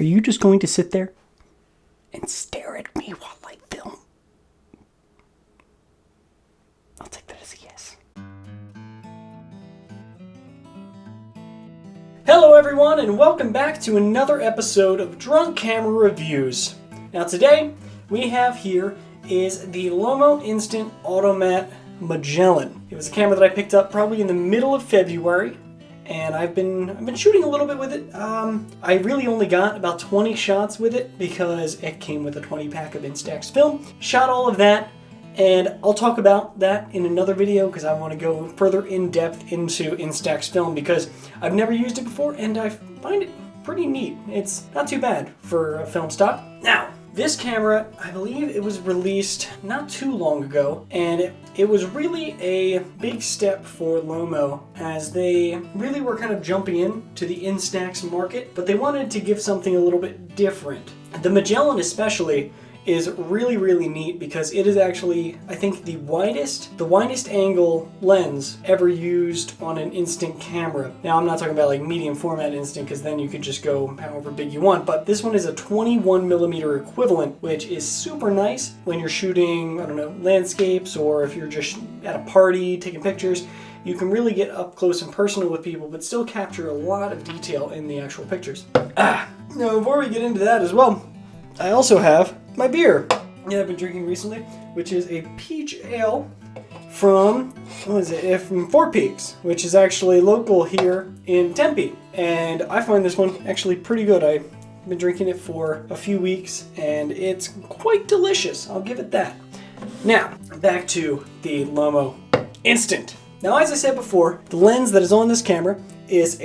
Are you just going to sit there and stare at me while I film? I'll take that as a yes. Hello everyone, and welcome back to another episode of Drunk Camera Reviews. Now today, we have here is the Lomo'Instant Automat Magellan. It was a camera that I picked up probably in the middle of February, and I've been shooting a little bit with it. I really only got about 20 shots with it because it came with a 20 pack of Instax film. Shot all of that, and I'll talk about that in another video because I want to go further in depth into Instax film because I've never used it before and I find it pretty neat. It's not too bad for a film stock. Now, this camera, I believe it was released not too long ago, and it was really a big step for Lomo as they really were kind of jumping in to the Instax market, but they wanted to give something a little bit different. The Magellan especially is really, really neat because it is actually, I think, the widest angle lens ever used on an instant camera. Now, I'm not talking about like medium format instant because then you could just go however big you want, but this one is a 21mm equivalent, which is super nice when you're shooting, I don't know, landscapes, or if you're just at a party taking pictures. You can really get up close and personal with people, but still capture a lot of detail in the actual pictures. Now, before we get into that as well, I also have my beer that I've been drinking recently, which is a peach ale from, from Four Peaks, which is actually local here in Tempe. And I find this one actually pretty good. I've been drinking it for a few weeks and it's quite delicious. I'll give it that. Now, back to the Lomo Instant. Now, as I said before, the lens that is on this camera is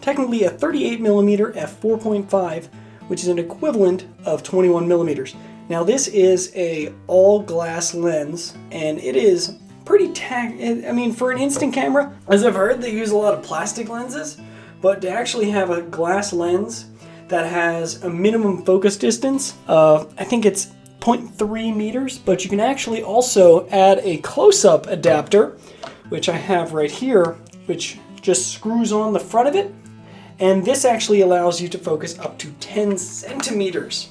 technically a 38mm f4.5, which is an equivalent of 21mm. Now, this is a all-glass lens, and it is pretty I mean, for an instant camera, as I've heard, they use a lot of plastic lenses, but to actually have a glass lens that has a minimum focus distance of, I think it's 0.3 meters, but you can actually also add a close-up adapter, which I have right here, which just screws on the front of it. And this actually allows you to focus up to 10 centimeters,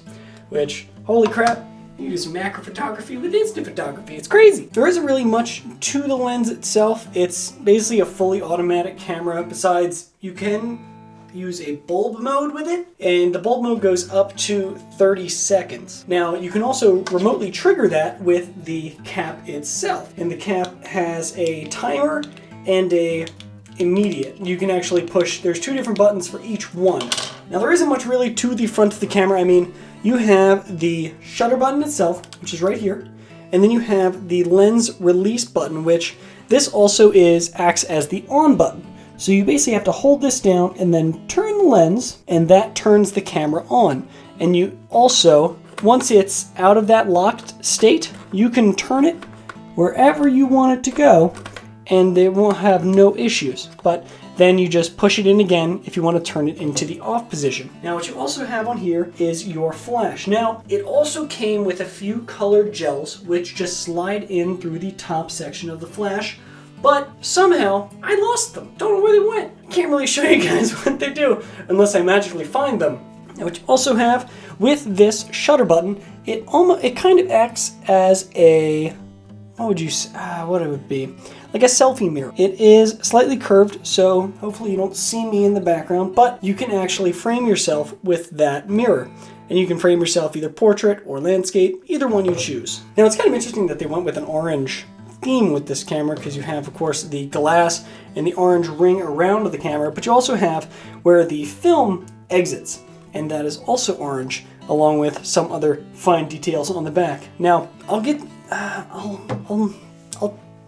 which, holy crap, you do some macro photography with instant photography. It's crazy. There isn't really much to the lens itself. It's basically a fully automatic camera. Besides, you can use a bulb mode with it, and the bulb mode goes up to 30 seconds. Now, you can also remotely trigger that with the cap itself. And the cap has a timer and a immediate. You can actually push, there's two different buttons for each one. Now, there isn't much really to the front of the camera. I mean, you have the shutter button itself, which is right here, and then you have the lens release button, which this also acts as the on button. So you basically have to hold this down and then turn the lens, and that turns the camera on. And you also, once it's out of that locked state, you can turn it wherever you want it to go, and they won't have no issues. But then you just push it in again if you want to turn it into the off position. Now, what you also have on here is your flash. Now, it also came with a few colored gels which just slide in through the top section of the flash, but somehow I lost them. Don't know where they went. Can't really show you guys what they do unless I magically find them. Now, what you also have with this shutter button, it kind of acts as a, what it would be? Like a selfie mirror. It is slightly curved, so hopefully you don't see me in the background, but you can actually frame yourself with that mirror. And you can frame yourself either portrait or landscape, either one you choose. Now, it's kind of interesting that they went with an orange theme with this camera because you have, of course, the glass and the orange ring around the camera, but you also have where the film exits, and that is also orange, along with some other fine details on the back. Now, I'll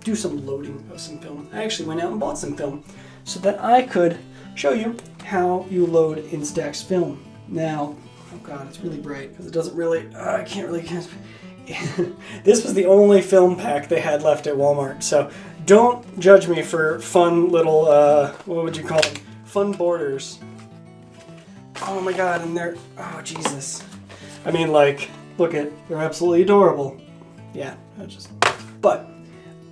do some loading of some film. I actually went out and bought some film so that I could show you how you load Instax film. Now, oh god, it's really bright because it doesn't really, I can't really, this was the only film pack they had left at Walmart, so don't judge me for fun little, what would you call them? Fun borders. Oh my god, and they're, oh Jesus. I mean, like, look they're absolutely adorable. Yeah, but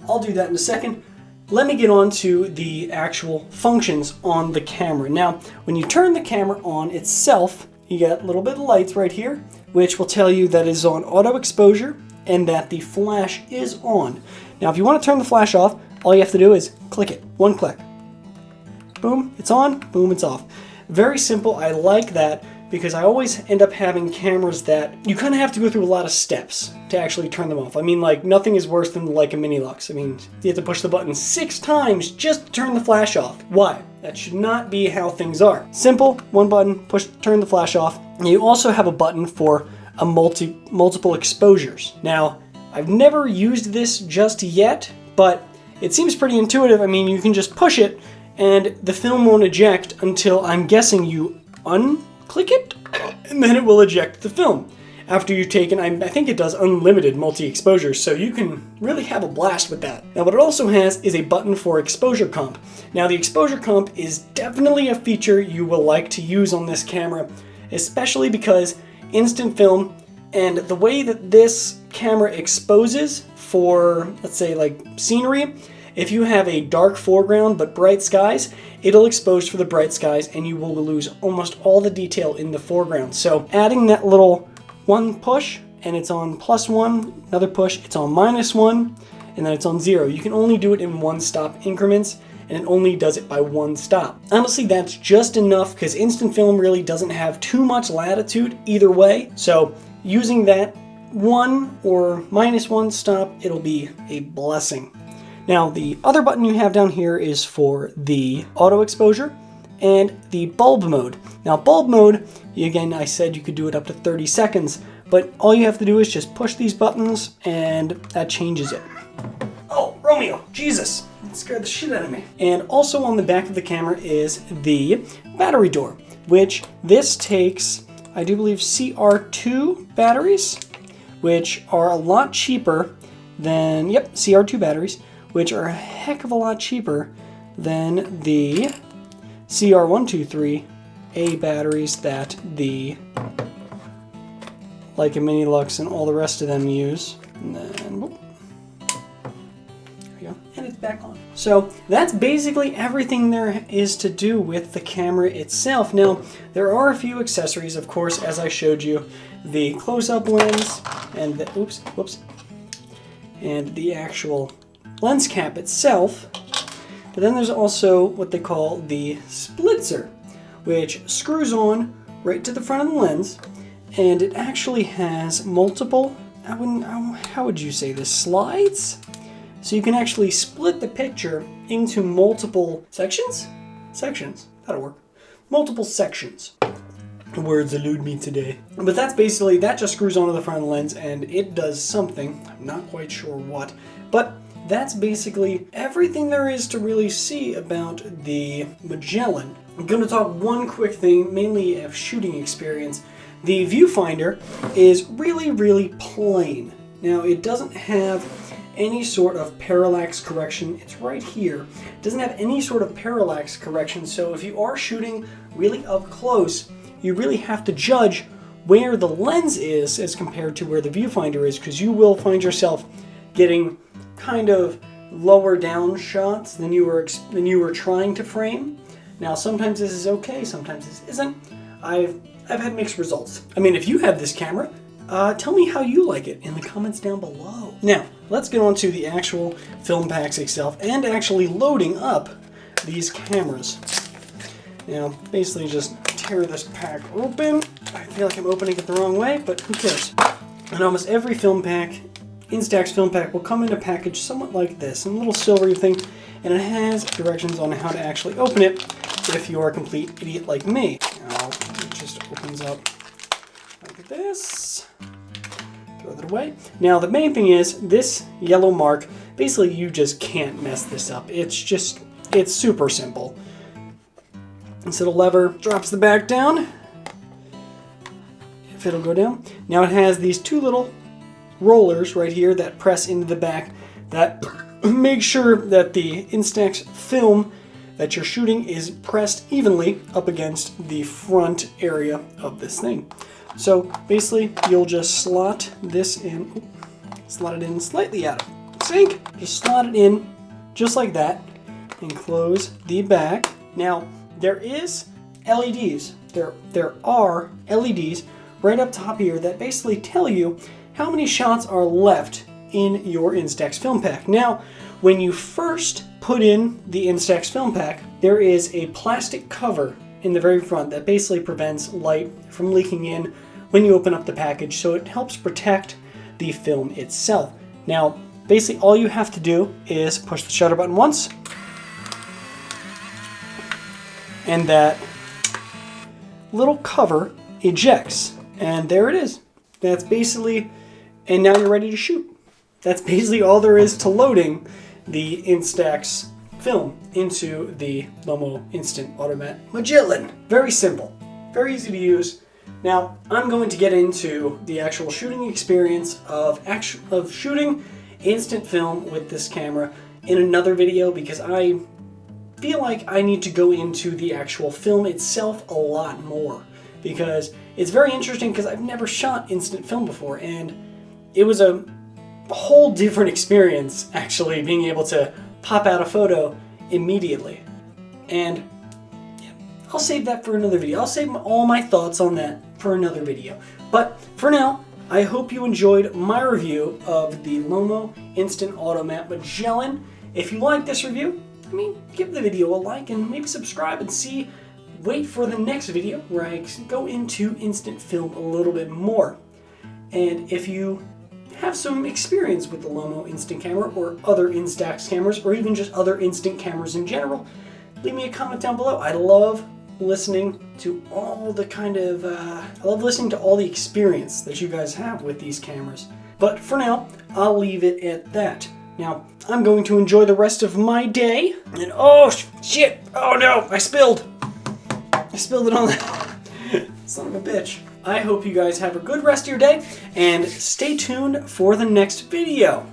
I'll do that in a second. Let me get on to the actual functions on the camera. Now, when you turn the camera on itself, you got a little bit of lights right here, which will tell you that it is on auto exposure and that the flash is on. Now, if you want to turn the flash off, all you have to do is click it. One click. Boom, it's on. Boom, it's off. Very simple. I like that because I always end up having cameras that you kind of have to go through a lot of steps to actually turn them off. I mean, like, nothing is worse than like a Mini Lux. I mean, you have to push the button 6 times just to turn the flash off. Why? That should not be how things are. Simple, one button, push, turn the flash off. And you also have a button for a multiple exposures. Now, I've never used this just yet, but it seems pretty intuitive. I mean, you can just push it and the film won't eject until, I'm guessing, you unclick it, and then it will eject the film. After you've taken, I think it does unlimited multi-exposures, so you can really have a blast with that. Now, what it also has is a button for exposure comp. Now, the exposure comp is definitely a feature you will like to use on this camera, especially because instant film and the way that this camera exposes for, let's say, like scenery, if you have a dark foreground but bright skies, it'll expose for the bright skies and you will lose almost all the detail in the foreground. So adding that little one push and it's on +1, another push, it's on -1, and then it's on 0. You can only do it in one-stop increments, and it only does it by one stop. Honestly, that's just enough because instant film really doesn't have too much latitude either way. So using that 1 or -1 stop, it'll be a blessing. Now, the other button you have down here is for the auto exposure and the bulb mode. Now, bulb mode, again, I said you could do it up to 30 seconds, but all you have to do is just push these buttons and that changes it. Oh, Romeo, Jesus, that scared the shit out of me. And also on the back of the camera is the battery door, which this takes, I do believe, CR2 batteries, which are a lot cheaper than, yep, CR2 batteries, which are a heck of a lot cheaper than the CR123A batteries that the Leica Mini Lux and all the rest of them use. And then, whoop, there we go, and it's back on. So that's basically everything there is to do with the camera itself. Now, there are a few accessories, of course, as I showed you, the close-up lens and the, whoops, and the actual lens cap itself, but then there's also what they call the splitzer, which screws on right to the front of the lens, and it actually has multiple, how would you say this, slides? So you can actually split the picture into multiple sections? Sections, that'll work. Multiple sections. Words elude me today. But that's basically, that just screws onto the front of the lens and it does something, I'm not quite sure what, but that's basically everything there is to really see about the Magellan. I'm going to talk one quick thing, mainly of shooting experience. The viewfinder is really, really plain. Now, it doesn't have any sort of parallax correction. It's right here. It doesn't have any sort of parallax correction, so if you are shooting really up close, you really have to judge where the lens is as compared to where the viewfinder is, because you will find yourself getting kind of lower down shots than you were trying to frame. Now, sometimes this is okay, sometimes this isn't. I've had mixed results. I mean, if you have this camera, tell me how you like it in the comments down below. Now, let's get on to the actual film packs itself and actually loading up these cameras. Now, basically just tear this pack open. I feel like I'm opening it the wrong way, but who cares? And almost every film pack, Instax film pack, will come in a package somewhat like this, a little silvery thing, and it has directions on how to actually open it if you're a complete idiot like me. Now, it just opens up like this. Throw that away. Now, the main thing is, this yellow mark, basically you just can't mess this up. It's super simple. This little lever drops the back down, if it'll go down. Now it has these two little rollers right here that press into the back that make sure that the Instax film that you're shooting is pressed evenly up against the front area of this thing. So basically you'll just slot this in, slot it in slightly out of sync, just slot it in just like that and close the back. Now, there is LEDs there are LEDs right up top here that basically tell you how many shots are left in your Instax film pack. Now, when you first put in the Instax film pack, there is a plastic cover in the very front that basically prevents light from leaking in when you open up the package, so it helps protect the film itself. Now, basically all you have to do is push the shutter button once, and that little cover ejects, and there it is. That's basically, and now you're ready to shoot. That's basically all there is to loading the Instax film into the Lomo'Instant Automat Magellan. Very simple, very easy to use. Now, I'm going to get into the actual shooting experience of shooting instant film with this camera in another video, because I feel like I need to go into the actual film itself a lot more, because it's very interesting, because I've never shot instant film before, and it was a whole different experience actually being able to pop out a photo immediately. And yeah, I'll save that for another video. I'll save all my thoughts on that for another video. But for now, I hope you enjoyed my review of the Lomo'Instant Automat Magellan. If you like this review, give the video a like and maybe subscribe and wait for the next video where I go into instant film a little bit more. And if you have some experience with the Lomo'Instant camera or other Instax cameras, or even just other instant cameras in general, leave me a comment down below. I love listening to all the all the experience that you guys have with these cameras. But for now, I'll leave it at that. Now, I'm going to enjoy the rest of my day, and oh shit, oh no, I spilled it on the son of a bitch. I hope you guys have a good rest of your day, and stay tuned for the next video.